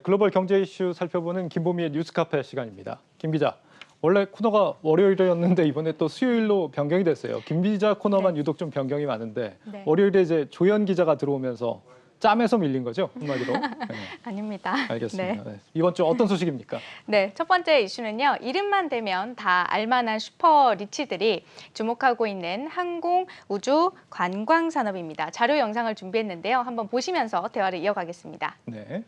글로벌 경제 이슈 살펴보는 김보미의 뉴스카페 시간입니다. 김 기자, 원래 코너가 월요일이었는데 이번에 또 수요일로 변경이 됐어요. 김 기자 코너만 네. 유독 좀 변경이 많은데 네. 월요일에 이제 조현 기자가 들어오면서 짬에서 밀린 거죠, 한마디로. 네. 아닙니다. 알겠습니다. 네. 네. 이번 주 어떤 소식입니까? 네, 첫 번째 이슈는요. 이름만 대면 다 알만한 슈퍼 리치들이 주목하고 있는 항공, 우주, 관광 산업입니다. 자료 영상을 준비했는데요. 한번 보시면서 대화를 이어가겠습니다. 네.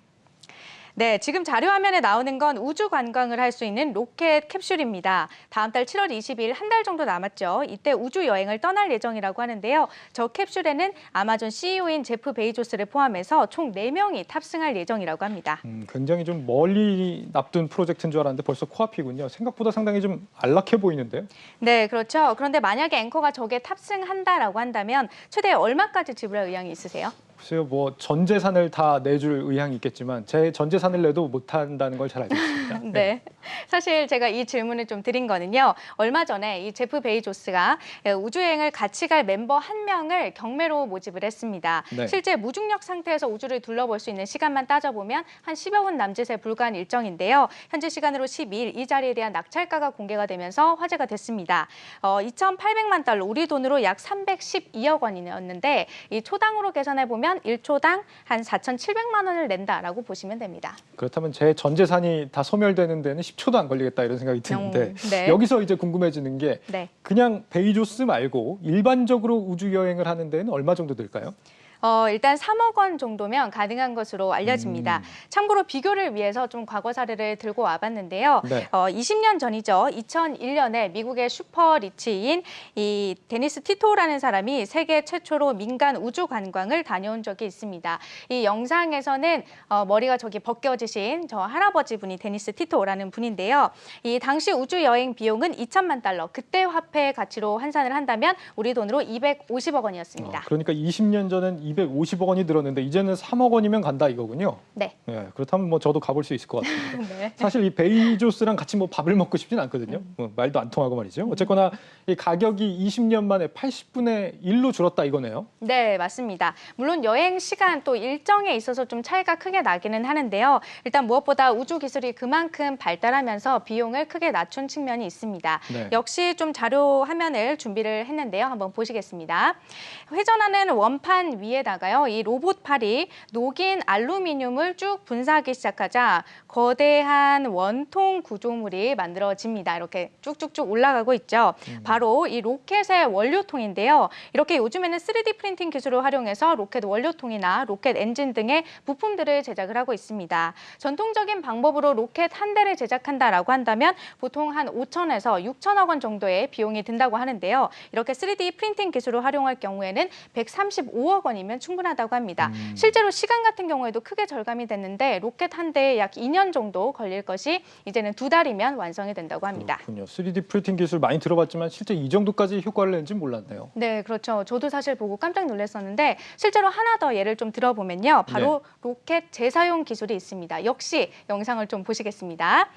네, 지금 자료 화면에 나오는 건 우주 관광을 할 수 있는 로켓 캡슐입니다. 다음 달 7월 20일 한 달 정도 남았죠. 이때 우주 여행을 떠날 예정이라고 하는데요. 저 캡슐에는 아마존 CEO인 제프 베이조스를 포함해서 총 4명이 탑승할 예정이라고 합니다. 굉장히 좀 멀리 납둔 프로젝트인 줄 알았는데 벌써 코앞이군요. 생각보다 상당히 좀 안락해 보이는데요. 네, 그렇죠. 그런데 만약에 앵커가 저게 탑승한다라고 한다면 최대 얼마까지 지불할 의향이 있으세요? 글쎄요, 뭐 전 재산을 다 내줄 의향이 있겠지만 제 전 재산을 내도 못한다는 걸 잘 알고 있습니다. 네. 사실 제가 이 질문을 좀 드린 거는요. 얼마 전에 이 제프 베이조스가 우주여행을 같이 갈 멤버 한 명을 경매로 모집을 했습니다. 네. 실제 무중력 상태에서 우주를 둘러볼 수 있는 시간만 따져보면 한 10여 분 남짓에 불과한 일정인데요. 현지 시간으로 12일 이 자리에 대한 낙찰가가 공개가 되면서 화제가 됐습니다. 2,800만 달러, 우리 돈으로 약 312억 원이었는데 이 초당으로 계산해 보면 1초당 한 4,700만 원을 낸다라고 보시면 됩니다. 그렇다면 제 전 재산이 다 소멸되는 데는 10초도 안 걸리겠다 이런 생각이 드는데 네. 여기서 이제 궁금해지는 게 네. 그냥 베이조스 말고 일반적으로 우주 여행을 하는 데는 얼마 정도 들까요? 일단 3억 원 정도면 가능한 것으로 알려집니다. 참고로 비교를 위해서 좀 과거 사례를 들고 와봤는데요. 네. 20년 전이죠. 2001년에 미국의 슈퍼 리치인 이 데니스 티토라는 사람이 세계 최초로 민간 우주 관광을 다녀온 적이 있습니다. 이 영상에서는 머리가 저기 벗겨지신 저 할아버지 분이 데니스 티토라는 분인데요. 이 당시 우주 여행 비용은 2천만 달러, 그때 화폐 가치로 환산을 한다면 우리 돈으로 250억 원이었습니다. 그러니까 20년 전엔 250억 원이 들었는데 이제는 3억 원이면 간다 이거군요. 네. 네, 그렇다면 뭐 저도 가볼 수 있을 것 같습니다. 네. 사실 이 베이조스랑 같이 뭐 밥을 먹고 싶진 않거든요. 뭐 말도 안 통하고 말이죠. 어쨌거나 이 가격이 20년 만에 80분의 1로 줄었다 이거네요. 네, 맞습니다. 물론 여행 시간 또 일정에 있어서 좀 차이가 크게 나기는 하는데요. 일단 무엇보다 우주 기술이 그만큼 발달하면서 비용을 크게 낮춘 측면이 있습니다. 네. 역시 좀 자료 화면을 준비를 했는데요. 한번 보시겠습니다. 회전하는 원판 위에다가요. 이 로봇팔이 녹인 알루미늄을 쭉 분사하기 시작하자 거대한 원통 구조물이 만들어집니다. 이렇게 쭉쭉쭉 올라가고 있죠. 바로 이 로켓의 원료통인데요. 이렇게 요즘에는 3D 프린팅 기술을 활용해서 로켓 원료통이나 로켓 엔진 등의 부품들을 제작을 하고 있습니다. 전통적인 방법으로 로켓 한 대를 제작한다라고 한다면 보통 한 5천에서 6천억 원 정도의 비용이 든다고 하는데요. 이렇게 3D 프린팅 기술을 활용할 경우에는 135억 원이면 충분하다고 합니다. 실제로 시간 같은 경우에도 크게 절감이 됐는데 로켓 한 대에 약 2년 정도 걸릴 것이 이제는 2달이면 완성이 된다고 합니다. 그렇군요. 3D 프린팅 기술 많이 들어봤지만 실제 이 정도까지 효과를 낸지 몰랐네요. 네, 그렇죠. 저도 사실 보고 깜짝 놀랐었는데 실제로 하나 더 예를 좀 들어보면요. 바로 로켓 재사용 기술이 있습니다. 역시 영상을 좀 보시겠습니다.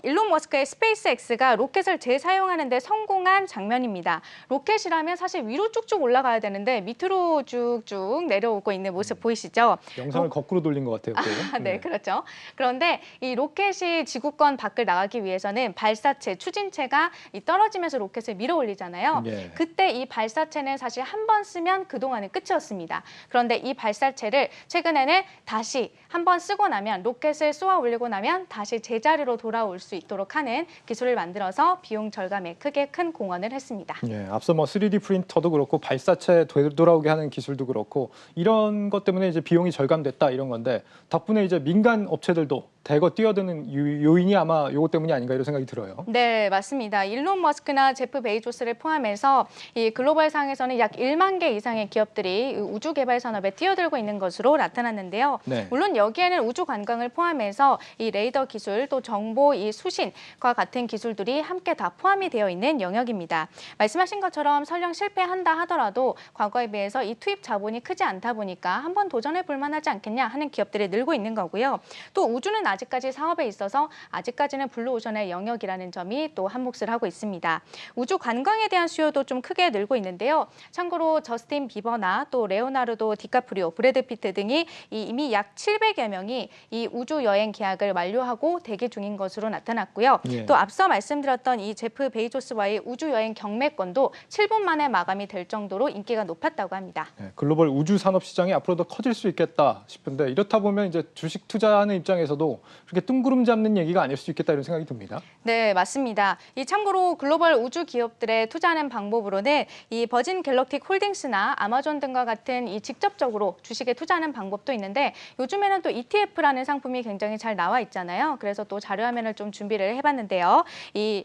일론 머스크의 스페이스X가 로켓을 재사용하는 데 성공한 장면입니다. 로켓이라면 사실 위로 쭉쭉 올라가야 되는데 밑으로 쭉쭉 내려오고 있는 모습 보이시죠? 영상을 거꾸로 돌린 것 같아요. 또. 네, 그렇죠. 그런데 이 로켓이 지구권 밖을 나가기 위해서는 발사체, 추진체가 떨어지면서 로켓을 밀어 올리잖아요. 네. 그때 이 발사체는 사실 한 번 쓰면 그동안은 끝이었습니다. 그런데 이 발사체를 최근에는 다시 한 번 쓰고 나면 로켓을 쏘아 올리고 나면 다시 제자리로 돌아올 수 있도록 하는 기술을 만들어서 비용 절감에 크게 큰 공헌을 했습니다. 네, 앞서 뭐 3D 프린터도 그렇고 발사체 되돌아오게 하는 기술도 그렇고 이런 것 때문에 이제 비용이 절감됐다 이런 건데 덕분에 이제 민간 업체들도 대거 뛰어드는 요인이 아마 이것 때문이 아닌가 이런 생각이 들어요. 네, 맞습니다. 일론 머스크나 제프 베이조스를 포함해서 이 글로벌 상에서는 약 1만 개 이상의 기업들이 우주 개발 산업에 뛰어들고 있는 것으로 나타났는데요. 네. 물론 여기에는 우주 관광을 포함해서 이 레이더 기술 또 정보 이 수신과 같은 기술들이 함께 다 포함이 되어 있는 영역입니다. 말씀하신 것처럼 설령 실패한다 하더라도 과거에 비해서 이 투입 자본이 크지 않다 보니까 한번 도전해 볼 만하지 않겠냐 하는 기업들이 늘고 있는 거고요. 또 우주는 아직까지 사업에 있어서 아직까지는 블루오션의 영역이라는 점이 또 한몫을 하고 있습니다. 우주 관광에 대한 수요도 좀 크게 늘고 있는데요. 참고로 저스틴 비버나 또 레오나르도 디카프리오, 브래드 피트 등이 이미 약 300여 명이 이 우주 여행 계약을 완료하고 대기 중인 것으로 나타났고요. 예. 또 앞서 말씀드렸던 이 제프 베이조스와의 우주 여행 경매건도 7분 만에 마감이 될 정도로 인기가 높았다고 합니다. 네, 글로벌 우주 산업 시장이 앞으로 더 커질 수 있겠다 싶은데 이렇다 보면 이제 주식 투자하는 입장에서도 그렇게 뜬구름 잡는 얘기가 아닐 수 있겠다 이런 생각이 듭니다. 네, 맞습니다. 이 참고로 글로벌 우주 기업들에 투자하는 방법으로는 이 버진 갤럭틱 홀딩스나 아마존 등과 같은 이 직접적으로 주식에 투자하는 방법도 있는데 요즘에는 또 ETF라는 상품이 굉장히 잘 나와 있잖아요. 그래서 또 자료화면을 좀 준비를 해봤는데요. 이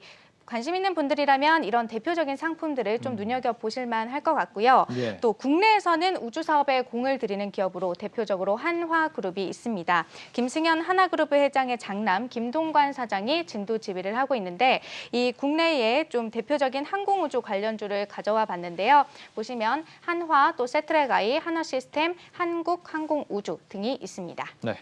관심 있는 분들이라면 이런 대표적인 상품들을 좀 눈여겨보실 만할 것 같고요. 예. 또 국내에서는 우주 사업에 공을 들이는 기업으로 대표적으로 한화그룹이 있습니다. 김승현 하나그룹 회장의 장남 김동관 사장이 진두지휘를 하고 있는데 이 국내에 좀 대표적인 항공우주 관련주를 가져와 봤는데요. 보시면 한화, 또 세트랙아이, 한화시스템, 한국항공우주 등이 있습니다. 네.